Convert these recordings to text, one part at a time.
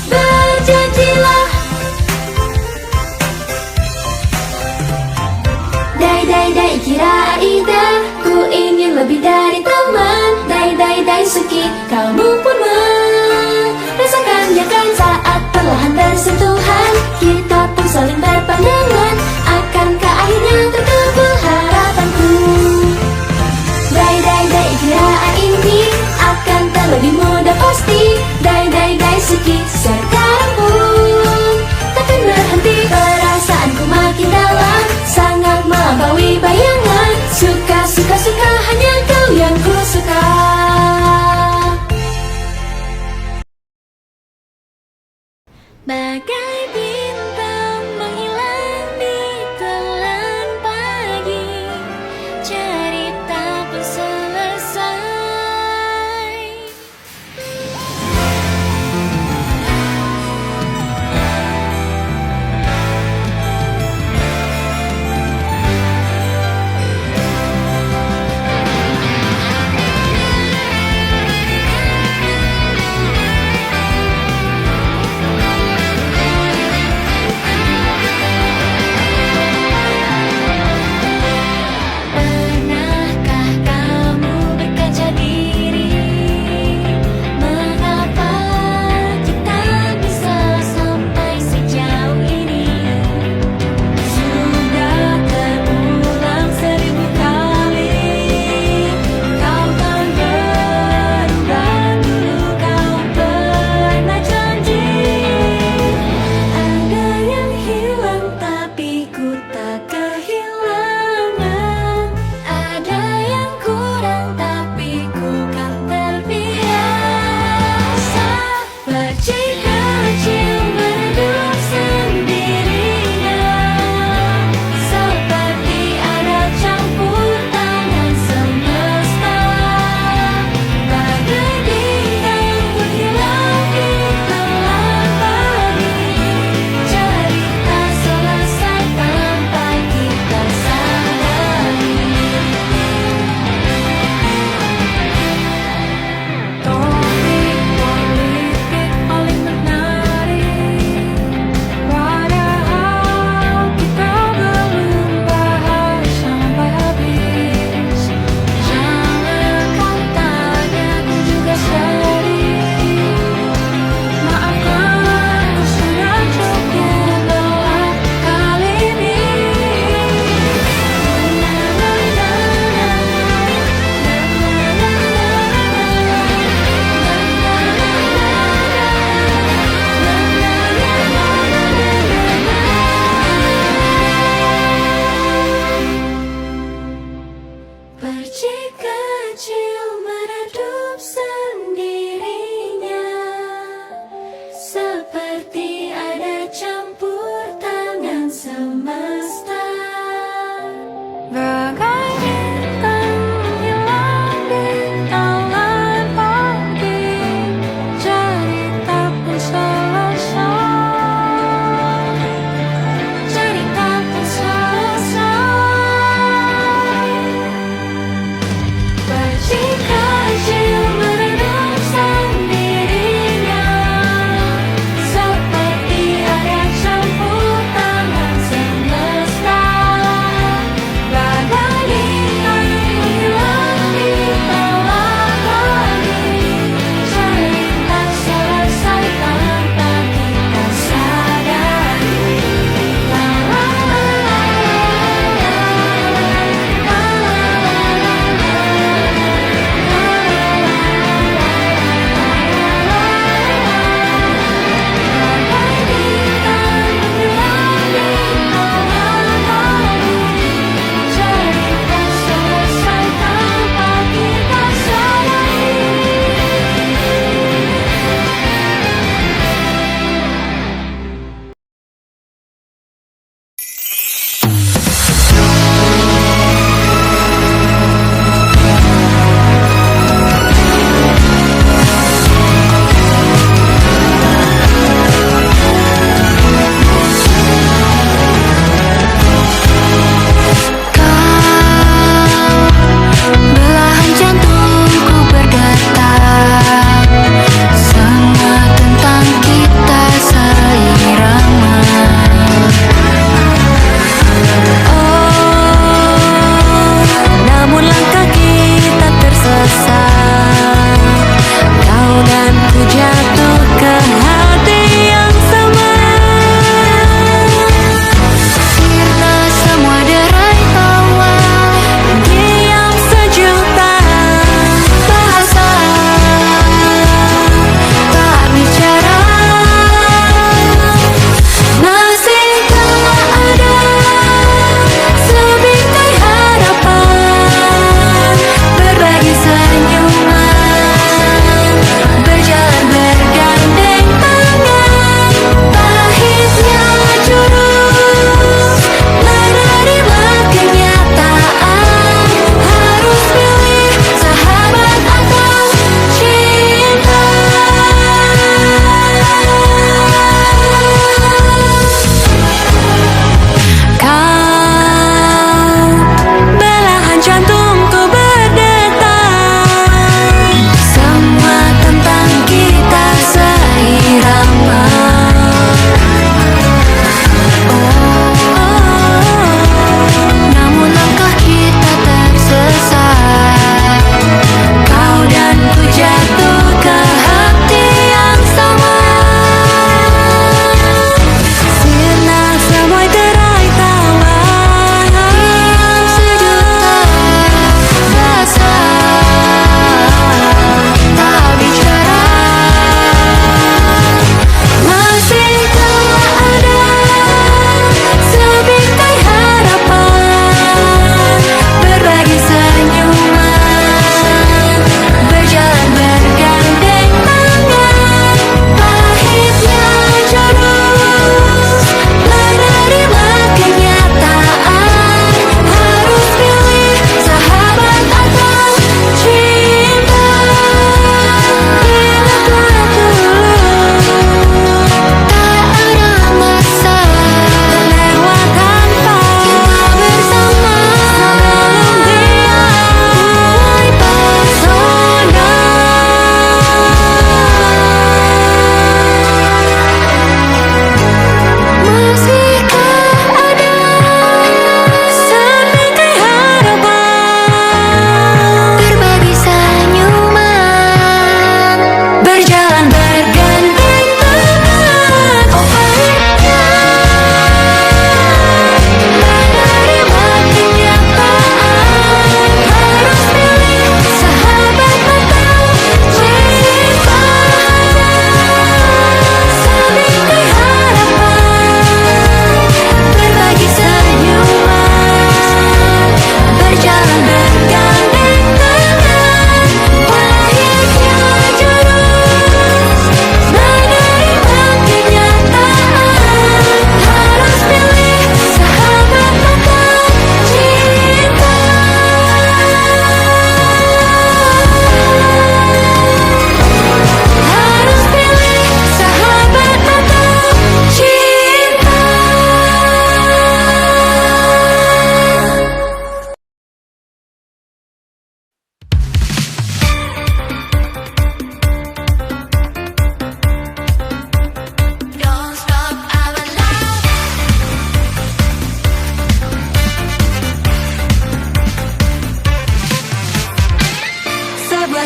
Berjanjilah. Dai kira indah, ku ingin lebih dari teman. Dai suki, kamu pun merasakannya kan? Saat perlahan bersentuhan, kita pun saling berpandangan. Akankah akhirnya terkabul harapanku? Dai kira ini akan terlebih mudah pasti. Dai suki, sekarang pun takkan berhenti. Perasaanku makin dalam, sangat melampaui bayangan. Suka hanya kau yang ku suka. Bagai bintang menghilang di telan pagi, cerita pun selesai.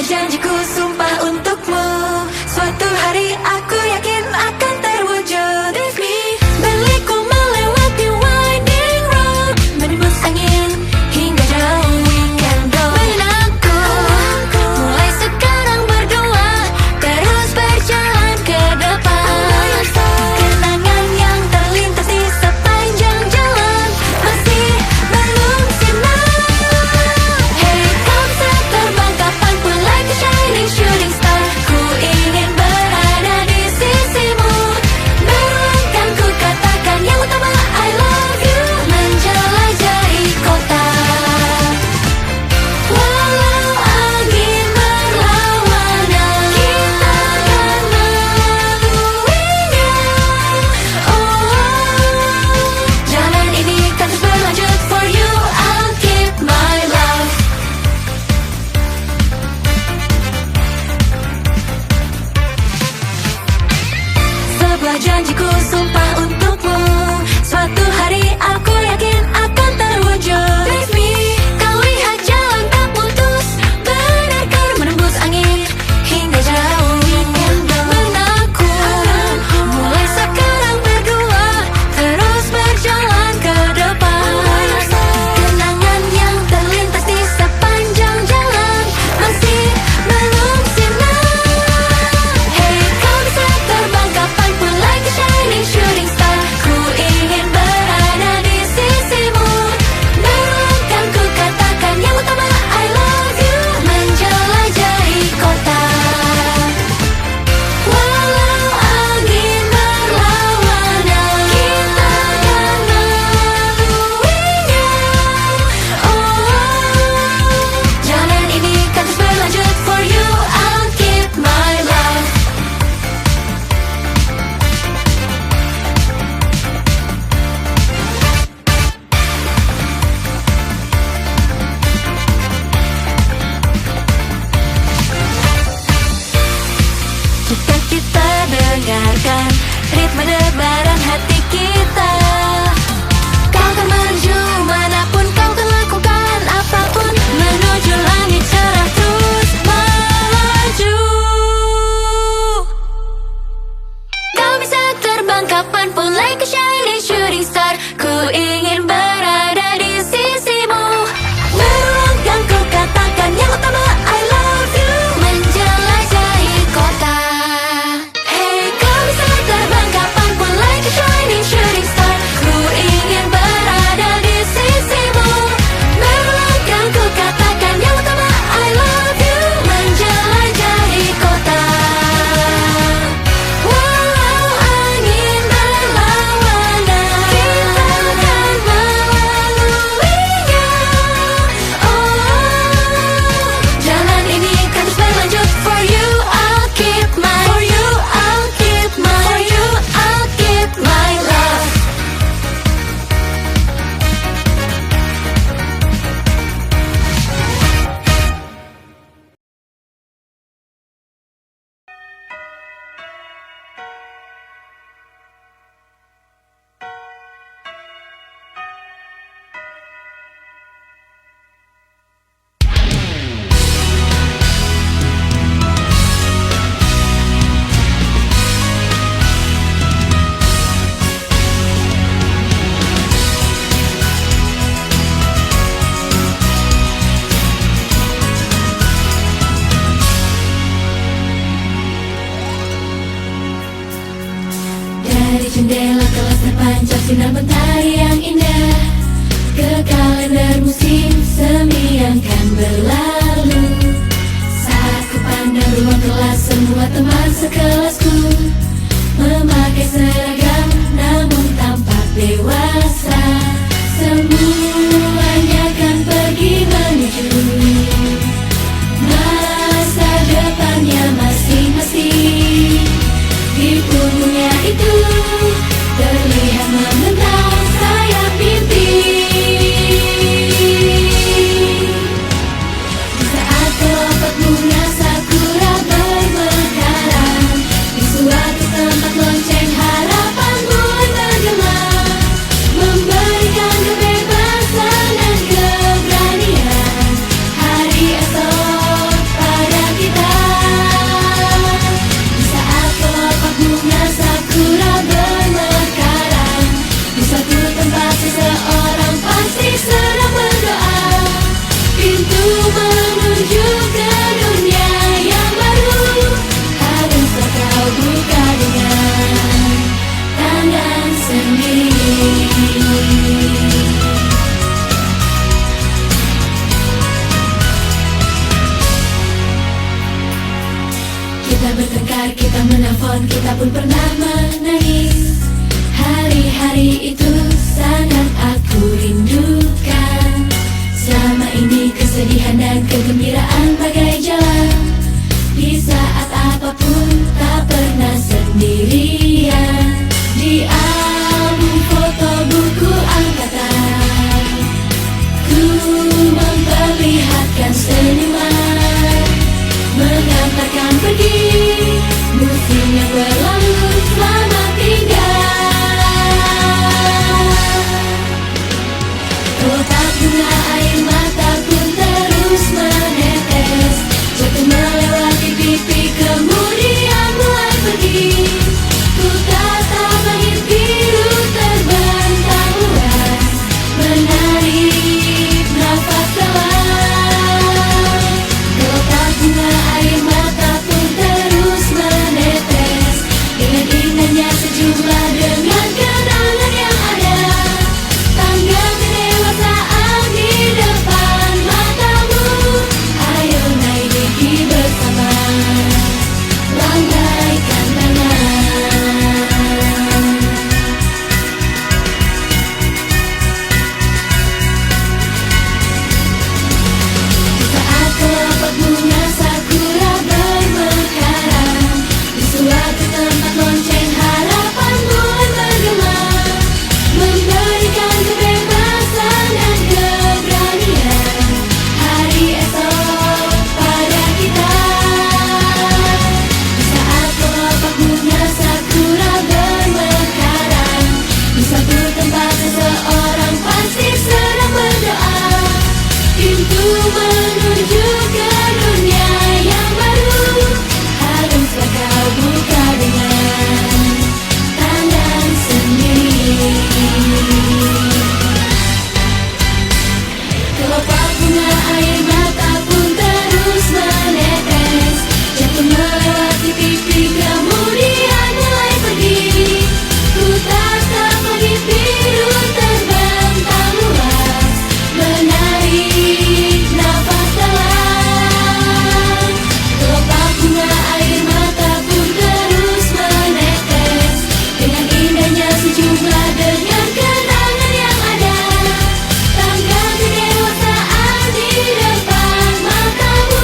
janjiku sumpah untukmu. Suatu hari aku yakin akan terwujud. With me, berliku melewati winding road, menembus angin hingga jauh we can go. Menanku, mulai sekarang berdua terus berjalan ke depan. Kenangan yang terlintas di sepanjang jalan masih belum sirna. Hey, kau bisa terbang kapanpun like a shining shooting star. Ku ingin berada di sisimu. Berulang ku katakan yang utama I love you. Menjelajahi kota, walau angin berlawanan, kita akan melaluinya. Oh, jalan ini kan terus berlanjut. For you I'll keep my love. Sebuah janjiku sumpah untukmu. Suatu hari aku yakin akan terwujud. With me, kau lihat jalan tak putus, benar-benar menembus angin hingga jauh we can go. Menanku, mulai sekarang berdua terus berjalan ke depan. Kenangan yang terlintas di sepanjang jalan masih belum sirna. Hey, kau bisa terbang kapanpun like a shining shooting star. Ku ingin berada di sisimu. Berulang ku katakan yang utama I love you. Menjelajahi kota, walau angin berlawanan, kita akan melaluinya. Oh, jalan ini kan terus berlanjut. For you I'll keep my love. Jika kita dengarkan ritme debaran hati kita, kau akan menuju manapun, kau akan lakukan apapun, menuju langit cerah terus melaju. Kau bisa terbang kapanpun like a shining shooting star. Ku ingin berada di sisimu. Berulang ku katakan yang utama I love you. Menjelajahi kota. Hey, kau bisa terbang kapanpun like a shining shooting star. Ku ingin berada di sisimu. Berulang ku katakan yang utama I love you. Menjelajahi kota, walau angin berlawanan, kita akan melaluinya. Oh, jalan ini kan terus berlanjut. For you I'll keep my, for you I'll keep my, for you I'll keep my love. Dari jendela kelas terpancar sinar mentari yang indah. Ke kalender musim semi yang kan berlalu. Saat ku pandang ruang kelas, semua teman sekelasku memakai seragam namun tampak dewasa. Semuanya kan pergi menuju masa depannya masing-masing. Di punggungnya itu terlihat membentang sayap mimpi. Di saat kelompok bunga sakura bermekaran, di suatu tempat lonceng harapan. sendiri. Kita bertengkar, kita menelpon, kita pun pernah menangis. Hari-hari itu sangat aku rindukan. Selama ini kesedihan dan kegembiraan bagai jalan. Di saat apapun tak pernah sendirian. Di album foto buku angkatan ku memperlihatkan senyuman, mengantarkan pergi musim yang berlalu, selamat tinggal. Kotak bunga air mata pun terus menetes, jatuh melewati pipi kemudian mulai pergi. Ku tatap langit biru terbentang luas, menarik nafas dalam. Kotak bunga air mata pun terus menetes, dengan indahnya sejumlah dengan kenangan yang ada. Tangga kedewasaan di depan matamu, ayo naiki bersama, lambaikan tangan. Saat kelopak bunga sakura bermekaran, di suatu tempat lonceng harapan mulai bergema, memberikan kebebasan dan keberanian. Hari esok pada kita. Di saat kelopak bunga sakura bermekaran, di suatu tempat seseorang pasti sedang berdoa. Pintu menuju ke dunia yang baru haruslah kau buka dengan tangan sendiri. Kelopak bunga air mata pun terus menetes, jatuh melewati pipi kemudian mulai pergi. Ku tatap langit biru terbentang luas, menarik nafas dalam. Kelopak bunga air mata pun terus menetes, dengan indahnya sejumlah dengan kenangan yang ada. Tangga kedewasaan di depan matamu,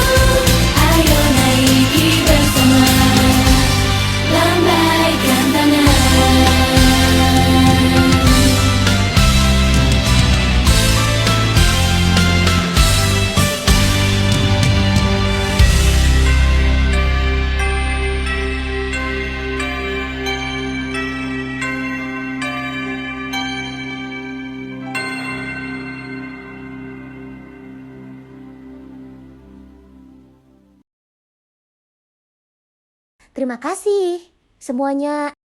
ayo naiki bersama, lambaikan tangan. Terima kasih semuanya.